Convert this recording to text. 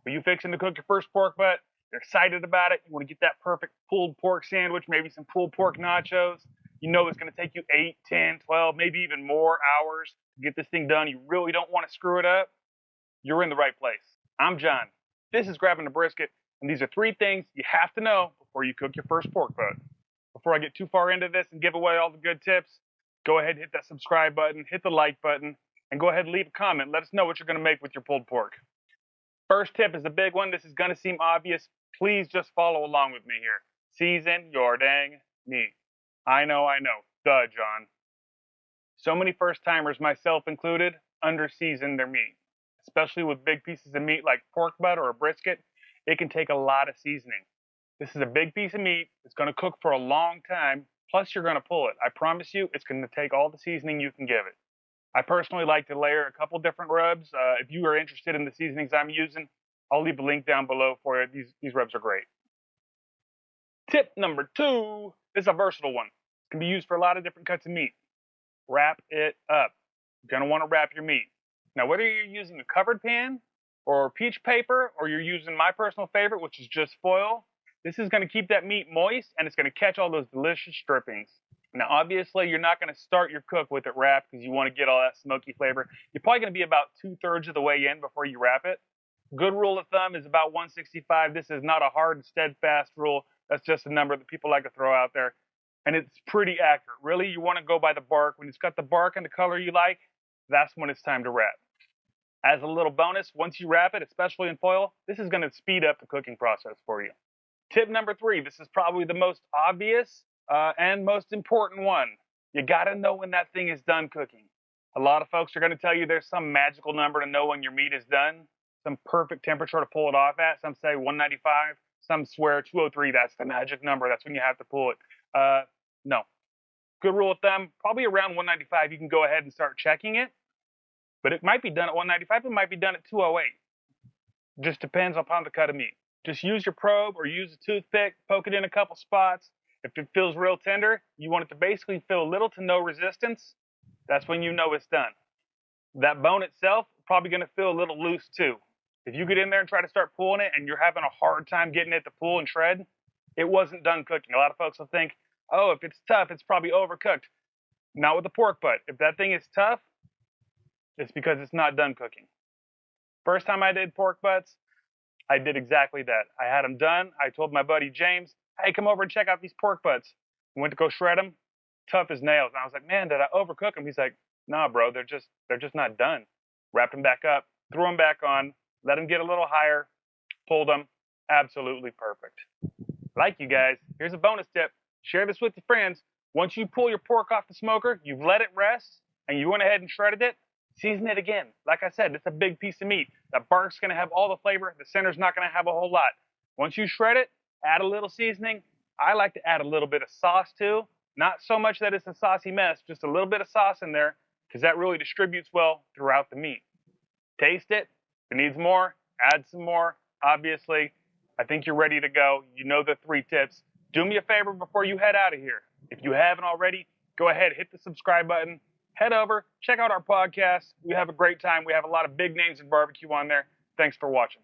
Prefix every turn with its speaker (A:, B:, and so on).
A: Are you fixing to cook your first pork butt? You're excited about it. You want to get that perfect pulled pork sandwich, maybe some pulled pork nachos. You know it's going to take you 8, 10, 12, maybe even more hours to get this thing done. You really don't want to screw it up. You're in the right place. I'm John. This is Grabbing the Brisket, and these are 3 things you have to know before you cook your first pork butt. Before I get too far into this and give away all the good tips, go ahead and hit that subscribe button, hit the like button, and go ahead and leave a comment. Let us know what you're going to make with your pulled pork. First tip is a big one. This is going to seem obvious. Please just follow along with me here. Season your dang meat. I know. Duh, John. So many first-timers, myself included, under-season their meat. Especially with big pieces of meat like pork butt or a brisket, it can take a lot of seasoning. This is a big piece of meat. It's going to cook for a long time. Plus, you're going to pull it. I promise you, it's going to take all the seasoning you can give it. I personally like to layer a couple different rubs. If you are interested in the seasonings I'm using, I'll leave a link down below for you. These rubs are great. Tip number 2 is a versatile one. It can be used for a lot of different cuts of meat. Wrap it up. You're going to want to wrap your meat. Now, whether you're using a covered pan or peach paper, or you're using my personal favorite, which is just foil, this is going to keep that meat moist and it's going to catch all those delicious drippings. Now, obviously, you're not going to start your cook with it wrapped because you want to get all that smoky flavor. You're probably going to be about 2/3 of the way in before you wrap it. Good rule of thumb is about 165. This is not a hard and steadfast rule. That's just a number that people like to throw out there. And it's pretty accurate. Really, you want to go by the bark. When it's got the bark and the color you like, that's when it's time to wrap. As a little bonus, once you wrap it, especially in foil, this is going to speed up the cooking process for you. Tip number 3, this is probably the most obvious and most important one. You got to know when that thing is done cooking. A lot of folks are going to tell you there's some magical number to know when your meat is done, some perfect temperature to pull it off at. Some say 195, some swear 203, that's the magic number. That's when you have to pull it. No. Good rule of thumb, probably around 195, you can go ahead and start checking it. But it might be done at 195, it might be done at 208. Just depends upon the cut of meat. Just use your probe or use a toothpick, poke it in a couple spots. If it feels real tender, you want it to basically feel little to no resistance. That's when you know it's done. That bone itself is probably going to feel a little loose too. If you get in there and try to start pulling it and you're having a hard time getting it to pull and shred, it wasn't done cooking. A lot of folks will think, oh, if it's tough, it's probably overcooked. Not with the pork butt. If that thing is tough, it's because it's not done cooking. First time I did pork butts, I did exactly that. I had them done. I told my buddy James, hey, come over and check out these pork butts. I went to go shred them, tough as nails. And I was like, man, did I overcook them? He's like, nah, bro, they're just not done. Wrapped them back up, threw them back on, let them get a little higher, pulled them. Absolutely perfect. Like you guys, here's a bonus tip. Share this with your friends. Once you pull your pork off the smoker, you've let it rest, and you went ahead and shredded it, season it again. Like I said, it's a big piece of meat. The bark's going to have all the flavor. The center's not going to have a whole lot. Once you shred it, add a little seasoning. I like to add a little bit of sauce too. Not so much that it's a saucy mess, just a little bit of sauce in there because that really distributes well throughout the meat. Taste it. If it needs more, add some more. Obviously, I think you're ready to go. You know the 3 tips. Do me a favor before you head out of here. If you haven't already, go ahead, hit the subscribe button. Head over, check out our podcast. We have a great time. We have a lot of big names in barbecue on there. Thanks for watching.